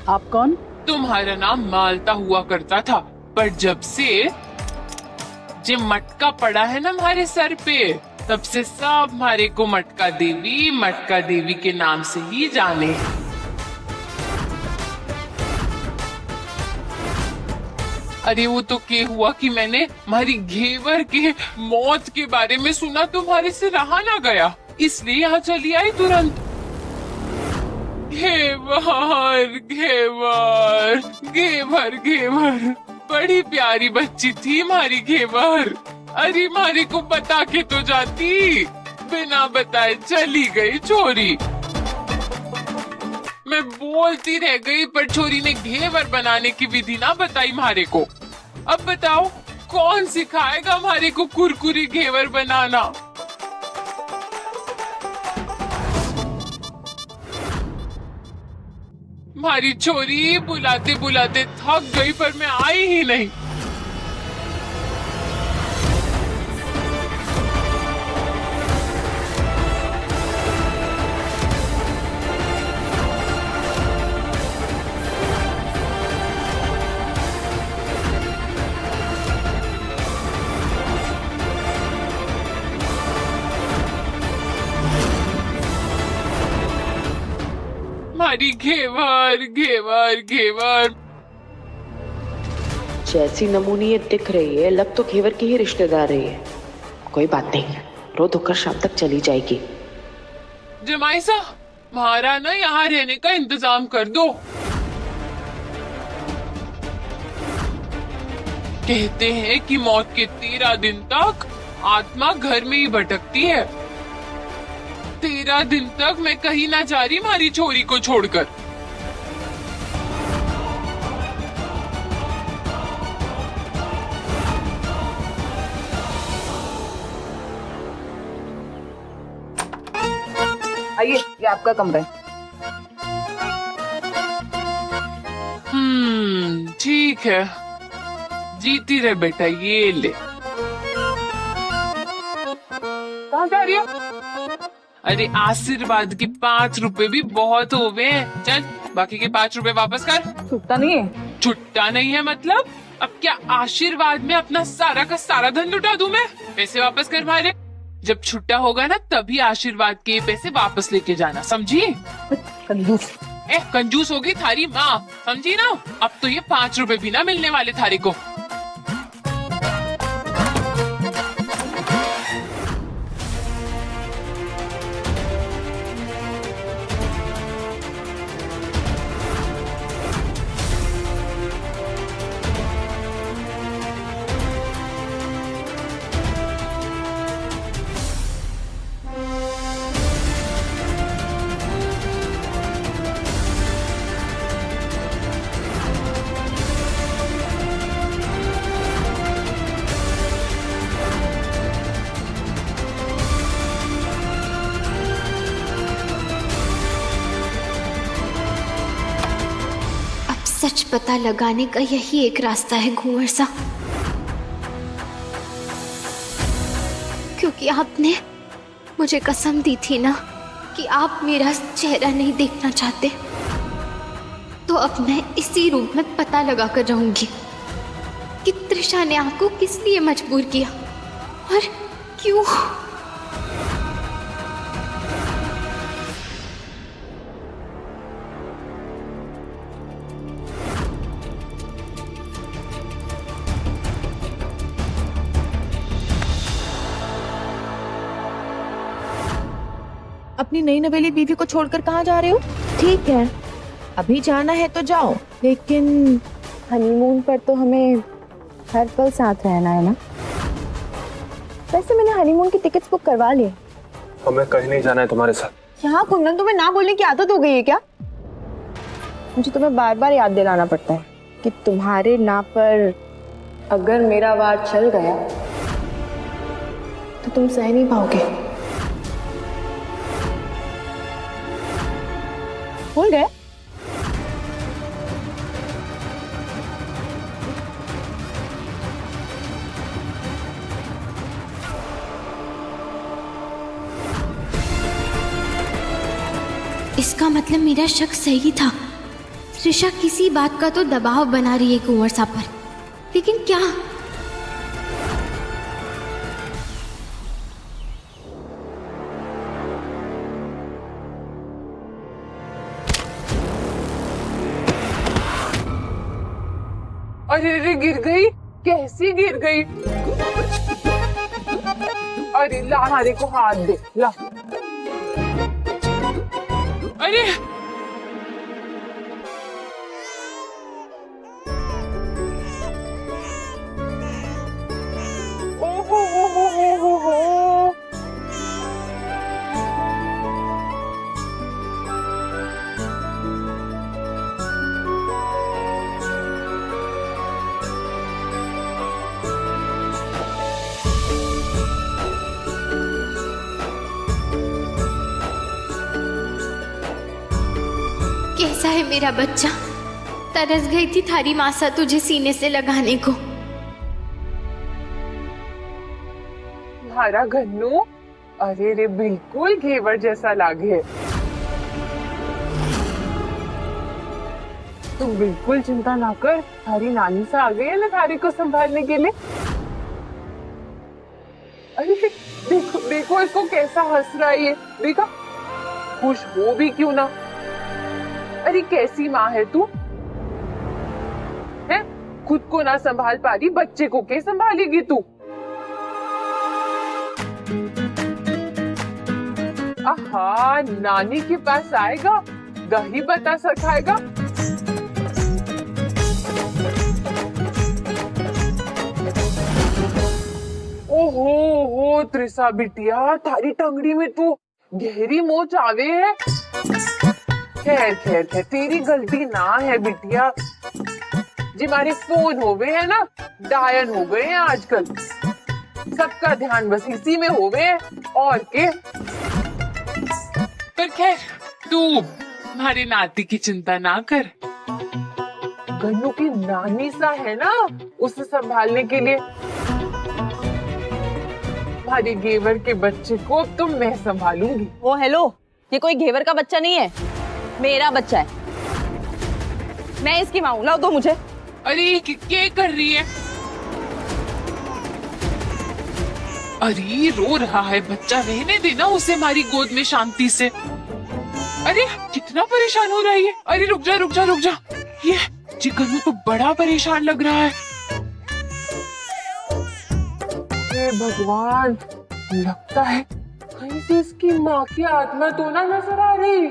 आप कौन? तुम्हारा नाम मालता हुआ करता था, पर जब से जे मटका पड़ा है ना हमारे सर पे, तब से सब हमारे को मटका देवी के नाम से ही जाने। अरे वो तो क्या हुआ कि मैंने हमारी घेवर के मौत के बारे में सुना, तुम्हारे से रहा ना गया, इसलिए यहाँ चली आई तुरंत। घेवर घेवर घेवर घेवर, बड़ी प्यारी बच्ची थी हमारी घेवर। अरे हमारे को बता के तो जाती, बिना बताए चली गई छोरी। मैं बोलती रह गई, पर छोरी ने घेवर बनाने की विधि ना बताई हमारे को। अब बताओ कौन सिखाएगा हमारे को कुरकुरी घेवर बनाना? हमारी छोरी बुलाते बुलाते थक गई, पर मैं आई ही नहीं। हमारी घेवर घेवर घेवर। जैसी नमूनी ये दिख रही है, लग तो घेवर की ही रिश्तेदार रही है। कोई बात नहीं, रो धोकर शाम तक चली जाएगी। जमाई सा, हमारा ना यहाँ रहने का इंतजाम कर दो। कहते हैं कि मौत के 13 दिन तक आत्मा घर में ही भटकती है। 13 दिन तक मैं कहीं ना जा रही हमारी छोरी को छोड़कर। आइए, ये आपका कमरा है। ठीक है, जीती रहे बेटा, ये ले। कहाँ जा रही है? अरे आशीर्वाद के 5 रुपए भी बहुत हो गए हैं। चल बाकी के 5 रुपए वापस कर। छुट्टा नहीं है? छुट्टा नहीं है मतलब? अब क्या आशीर्वाद में अपना सारा का सारा धन लुटा दूं मैं? पैसे वापस कर भाई। जब छुट्टा होगा ना तभी आशीर्वाद के पैसे वापस लेके जाना, समझी? कंजूस। कंजूस होगी थारी माँ, समझी ना? अब तो ये 5 रुपए भी ना मिलने वाले थारी को। सच पता लगाने का यही एक रास्ता है घूंवर सा, क्योंकि आपने मुझे कसम दी थी ना कि आप मेरा चेहरा नहीं देखना चाहते, तो अब मैं इसी रूप में पता लगा कर रहूंगी कि त्रिशा ने आपको किस लिए मजबूर किया और क्यों। अपनी नई नवेली बीवी को छोड़कर कहाँ जा रहे हो? ठीक है, अभी जाना है तो जाओ, लेकिन हनीमून पर तो हमें हर पल साथ रहना है ना। वैसे मैंने हनीमून की टिकट्स बुक करवा ली। हमें कहीं नहीं जाना है तुम्हारे साथ। यहाँ कुंदन, तुम्हें ना बोलने की आदत हो गई है क्या? मुझे तुम्हें बार बार याद दिलाना पड़ता है कि तुम्हारे ना पर अगर मेरा वार चल गया तो तुम सह नहीं पाओगे। भूल गए? इसका मतलब मेरा शक सही था, त्रिशा किसी बात का तो दबाव बना रही है कुंवर साहब पर, लेकिन क्या? अरे अरे गिर गई, कैसी गिर गई? अरे ला हमारे को हाथ दे ला। अरे ओहो हो। कैसा है मेरा बच्चा? तरस गई थी थारी मासा तुझे सीने से लगाने को। हमारा घन्नू, अरे रे बिल्कुल घेवर जैसा लागे। तुम बिल्कुल चिंता ना कर, थारी नानी से आ गई है ना थारी को संभालने के लिए। अरे देखो देखो इसको कैसा हंस रहा है ये, देखा? खुश हो भी क्यों ना। अरे कैसी माँ है तू, है? खुद को ना संभाल पा रही, बच्चे को क्या संभालेगी तू? आहा, नानी के पास आएगा, दही बतासा खाएगा। ओहो हो त्रिशा बिटिया, थारी टंगड़ी में तो गहरी मोच आवे है। खैर खैर खैर, तेरी गलती ना है बिटिया। जी हमारे फोन हो गए है ना, डायन हो गए हैं आजकल, सबका ध्यान बस इसी में हो गए और के। पर खैर तू हमारे नाती की चिंता ना कर, गन्नू की नानी सा है ना उसे संभालने के लिए। हमारे घेवर के बच्चे को अब तो मैं संभालूंगी। ओ हेलो, ये कोई घेवर का बच्चा नहीं है, मेरा बच्चा है। मैं इसकी माँ हूँ, लाओ दो मुझे। अरे क्या कर रही है? अरे रो रहा है बच्चा, रहने देना उसे हमारी गोद में शांति से। अरे कितना परेशान हो रही है। अरे रुक जा रुक जा रुक जा, ये गन्नू तो बड़ा परेशान लग रहा है। हे भगवान, लगता है कहीं से इसकी माँ की आत्मा तो ना नजर आ रही।